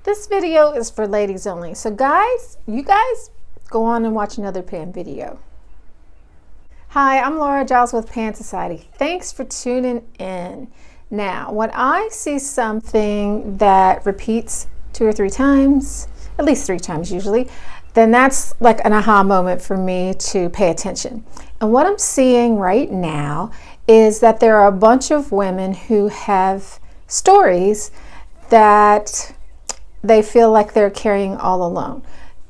This video is for ladies only. So you guys go on and watch another Pan video. Hi, I'm Laura, Giles with Pan Society. Thanks for tuning in. Now, when I see something that repeats 2 or 3 times, at least 3 times usually, then that's like an aha moment for me to pay attention. And what I'm seeing right now is that there are a bunch of women who have stories that they feel like they're carrying all alone.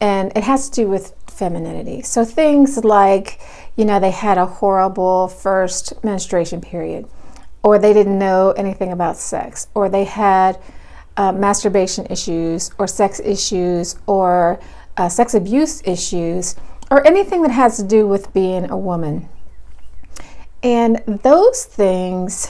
And it has to do with femininity. So things like, they had a horrible first menstruation period, or they didn't know anything about sex, or they had masturbation issues, or sex issues, or sex abuse issues, or anything that has to do with being a woman. And those things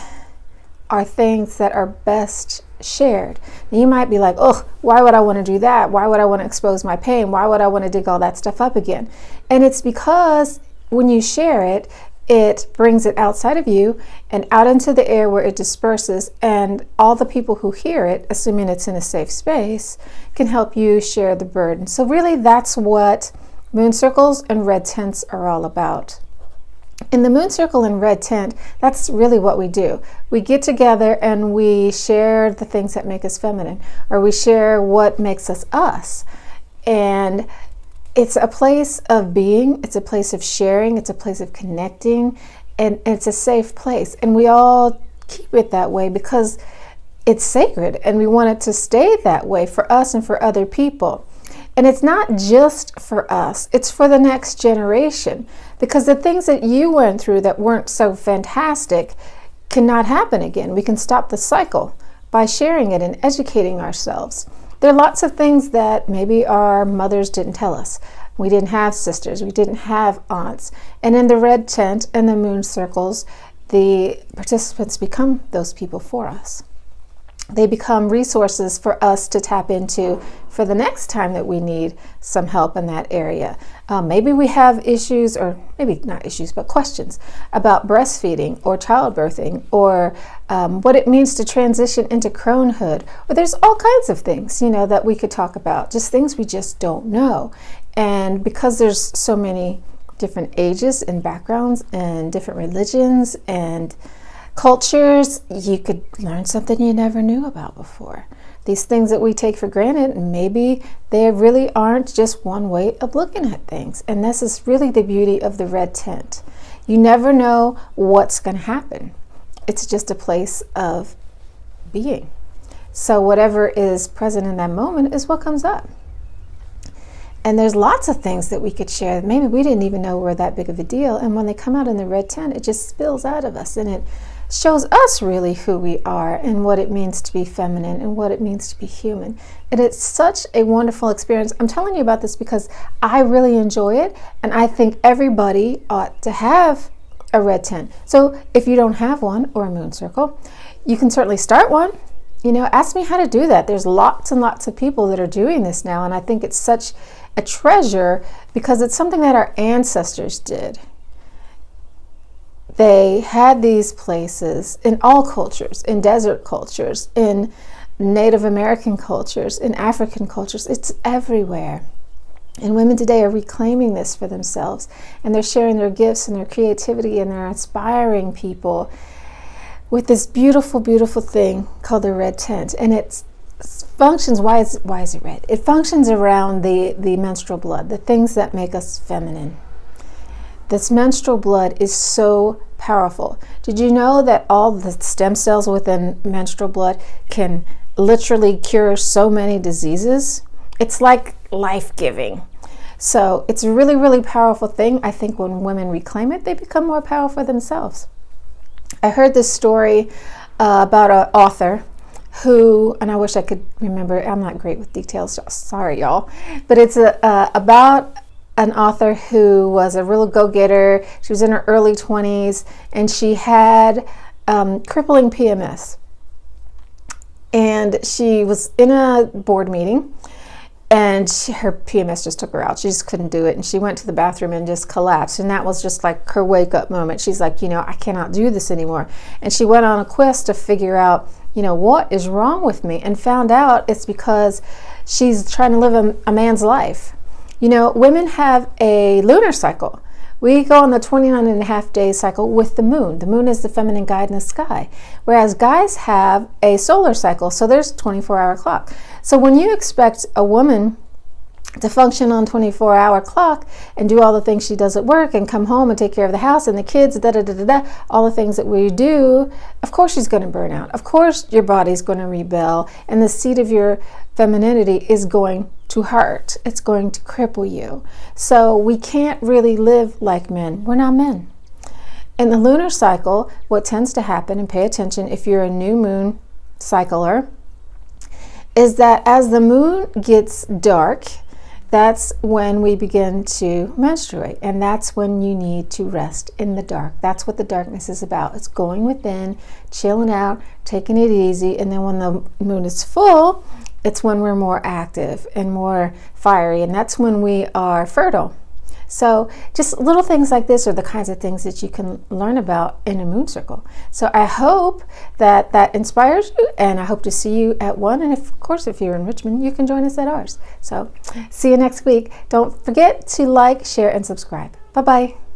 are things that are best shared. Now, you might be like, oh, why would I want to do that? Why would I want to expose my pain? Why would I want to dig all that stuff up again? And it's because when you share it, it brings it outside of you and out into the air where it disperses, and all the people who hear it, assuming it's in a safe space, can help you share the burden. So really that's what moon circles and red tents are all about. In the moon circle and red tent, that's really what we do. We get together and we share the things that make us feminine, or we share what makes us us. And it's a place of being, it's a place of sharing, it's a place of connecting, and it's a safe place. And we all keep it that way because it's sacred, and we want it to stay that way for us and for other people. And it's not just for us, it's for the next generation, because the things that you went through that weren't so fantastic cannot happen again. We can stop the cycle by sharing it and educating ourselves. There are lots of things that maybe our mothers didn't tell us. We didn't have sisters, we didn't have aunts. And in the red tent and the moon circles, the participants become those people for us. They become resources for us to tap into for the next time that we need some help in that area. Maybe we have issues, or maybe not issues, but questions about breastfeeding or childbirthing, or what it means to transition into cronehood. Or there's all kinds of things, that we could talk about, just things we just don't know. And because there's so many different ages and backgrounds and different religions and cultures, you could learn something you never knew about before. These things that we take for granted, maybe they really aren't just one way of looking at things. And this is really the beauty of the red tent. You never know what's going to happen. It's just a place of being. So whatever is present in that moment is what comes up. And there's lots of things that we could share that maybe we didn't even know were that big of a deal. And when they come out in the red tent, it just spills out of us, and it shows us really who we are and what it means to be feminine and what it means to be human. And it's such a wonderful experience. I'm telling you about this because I really enjoy it, and I think everybody ought to have a red tent. So if you don't have one, or a moon circle, you can certainly start one. Ask me how to do that. There's lots and lots of people that are doing this now, and I think it's such a treasure because it's something that our ancestors did. They had these places in all cultures, in desert cultures, in Native American cultures, in African cultures. It's everywhere. And women today are reclaiming this for themselves, and they're sharing their gifts and their creativity, and they're inspiring people with this beautiful, beautiful thing called the red tent. And it functions, why is it red? It functions around the menstrual blood, the things that make us feminine. This menstrual blood is so powerful. Did you know that all the stem cells within menstrual blood can literally cure so many diseases? It's like life-giving. So it's a really, really powerful thing. I think when women reclaim it, they become more powerful themselves. I heard this story about an author who, and I wish I could remember, I'm not great with details, sorry y'all, but it's about an author who was a real go-getter. She was in her early 20s, and she had crippling PMS. And she was in a board meeting, and her PMS just took her out. She just couldn't do it, and she went to the bathroom and just collapsed, and that was just like her wake-up moment. She's like, I cannot do this anymore. And she went on a quest to figure out, what is wrong with me, and found out it's because she's trying to live a man's life. Women have a lunar cycle. We go on the 29.5-day cycle with the moon. The moon is the feminine guide in the sky, whereas guys have a solar cycle, so there's a 24-hour clock. So when you expect a woman to function on 24-hour clock and do all the things she does at work and come home and take care of the house and the kids, all the things that we do, of course she's going to burn out. Of course your body's going to rebel, and the seat of your femininity is going to hurt. It's going to cripple you. So we can't really live like men. We're not men. In the lunar cycle, what tends to happen, and pay attention if you're a new moon cycler, is that as the moon gets dark, that's when we begin to menstruate, and that's when you need to rest in the dark. That's what the darkness is about. It's going within, chilling out, taking it easy, and then when the moon is full, it's when we're more active and more fiery, and that's when we are fertile. So just little things like this are the kinds of things that you can learn about in a moon circle. So I hope that inspires you, and I hope to see you at one. And of course, if you're in Richmond, you can join us at ours. So see you next week. Don't forget to like, share, and subscribe. Bye-bye.